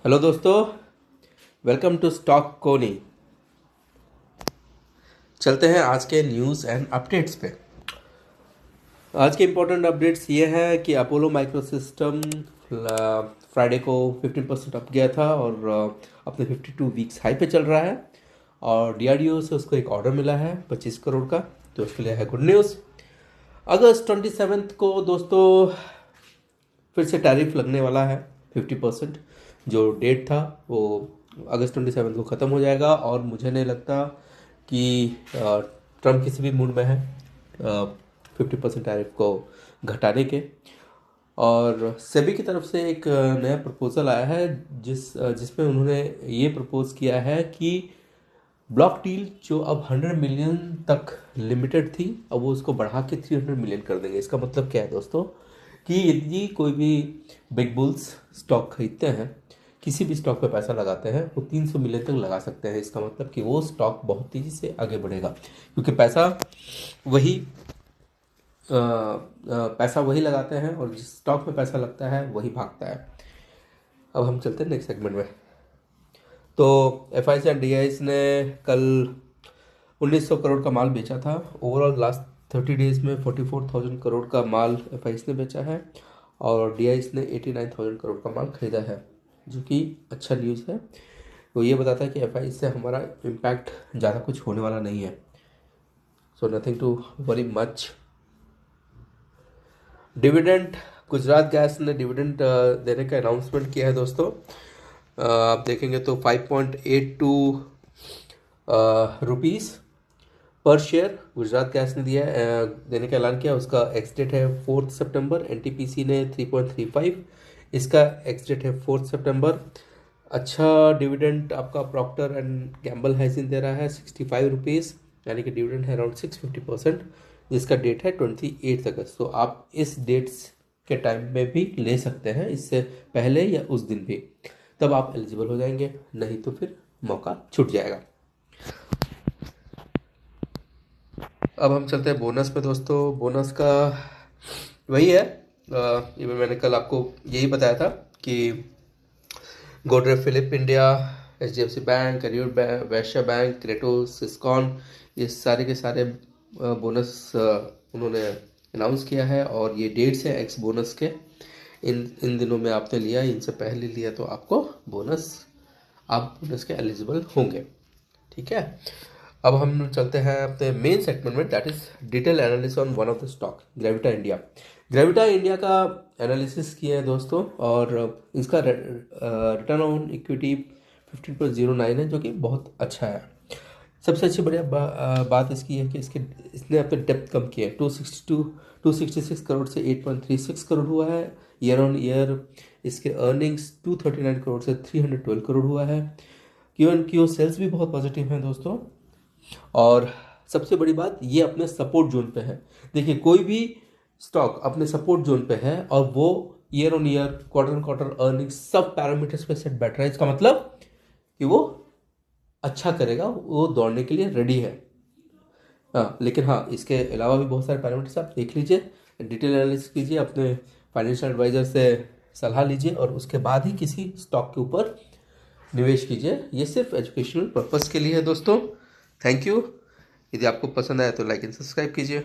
Hello दोस्तों, welcome to stock कोनी। चलते हैं आज के न्यूज़ एंड अपडेट्स पे। आज के इम्पोर्टेंट अपडेट्स ये हैं कि अपोलो माइक्रो सिस्टम फ्राइडे को 15% अप गया था और अपने 52 वीक्स हाई पे चल रहा है। और डीआरडीओ से उसको एक ऑर्डर मिला है 25 करोड़ का, तो उसके लिए है गुड न्यूज़। अगस्त 27 को दोस्तों फिर से टैरिफ लगने वाला है 50%। जो डेट था वो अगस्त 27 को ख़त्म हो जाएगा और मुझे नहीं लगता कि ट्रम्प किसी भी मूड में है 50% टैरिफ को घटाने के। और सेबी की तरफ से एक नया प्रपोजल आया है जिसमें उन्होंने ये प्रपोज किया है कि ब्लॉक डील जो अब 100 मिलियन तक लिमिटेड थी, अब वो उसको बढ़ा के 300 मिलियन कर देंगे। इसका मतलब क्या है दोस्तों कि यदि कोई भी बिग बुल्स स्टॉक खरीदते हैं, किसी भी स्टॉक पे पैसा लगाते हैं, वो 300 मिलियन तक लगा सकते हैं। इसका मतलब कि वो स्टॉक बहुत तेज़ी से आगे बढ़ेगा, क्योंकि वही पैसा वही लगाते हैं और जिस स्टॉक में पैसा लगता है वही भागता है। अब हम चलते हैं नेक्स्ट सेगमेंट में। तो एफ आई एंड डी ने कल 1900 करोड़ का माल बेचा था। ओवरऑल लास्ट 30 डेज में 44,000 करोड़ का माल एफ ने बेचा है और डी ने 89,000 करोड़ का माल खरीदा है, जो कि अच्छा न्यूज़ है। वो ये बताता है कि एफ से हमारा इम्पैक्ट ज़्यादा कुछ होने वाला नहीं है, so nothing to worry much. Dividend, Gujarat gas ने डिविडेंड देने का अनाउंसमेंट किया है दोस्तों। आप देखेंगे तो 5.82 रुपीज़ पर शेयर गुजरात गैस ने दिया देने का ऐलान किया। उसका एक्स डेट है 4 सितंबर। एनटीपीसी ने 3.35, इसका एक्स डेट है 4 सितंबर। अच्छा डिविडेंड आपका प्रॉक्टर एंड गैम्बल हैजिन दे रहा है 65 रुपीज़, यानी कि डिविडेंड है अराउंड 650%, जिसका डेट है 28 अगस्त। तो आप इस डेट्स के टाइम में भी ले सकते हैं, इससे पहले या उस दिन भी, तब आप एलिजिबल हो जाएंगे, नहीं तो फिर मौका छूट जाएगा। अब हम चलते हैं बोनस पे दोस्तों। बोनस का वही है, ये मैंने कल आपको यही बताया था कि Godfrey Phillips India, HDFC bank, Karur bank, Vysya bank, क्रेटो, सिस्कॉन, ये सारे के सारे बोनस उन्होंने अनाउंस किया है और ये डेट्स हैं एक्स बोनस के। इन दिनों में आपने लिया, इनसे पहले लिया तो आप बोनस के एलिजिबल होंगे। ठीक है, अब हम चलते हैं अपने मेन सेगमेंट में, that is detail analysis on one of the stock, Gravita India. Gravita India का एनालिसिस किया है दोस्तों और इसका रिटर्न ऑन इक्विटी 15.09 है, जो कि बहुत अच्छा है। सबसे अच्छी बढ़िया बात इसकी है कि इसने अपने डेप्थ कम किया है। 266 करोड़ से 8.36 करोड़ हुआ है ईयर ऑन ईयर। इसके अर्निंग्स 239 करोड़ से 312 करोड़ हुआ है। क्यू एंड क्यू सेल्स भी बहुत पॉजिटिव हैं दोस्तों। और सबसे बड़ी बात, ये अपने सपोर्ट जोन पे है। देखिए, कोई भी स्टॉक अपने सपोर्ट जोन पे है और वो year on year, quarter on quarter earning सब पैरामीटर्स पे सेट बैठ रहा है, इसका मतलब कि वो अच्छा करेगा, वो दौड़ने के लिए रेडी है। हाँ, लेकिन हाँ, इसके अलावा भी बहुत सारे पैरामीटर्स आप देख लीजिए, डिटेल एनालिसिस कीजिए, अपने फाइनेंशियल एडवाइजर से सलाह लीजिए और उसके बाद ही किसी स्टॉक के ऊपर निवेश कीजिए। ये सिर्फ एजुकेशनल पर्पस के लिए है दोस्तों। Thank you. यदि आपको पसंद आया तो लाइक एंड सब्सक्राइब कीजिए।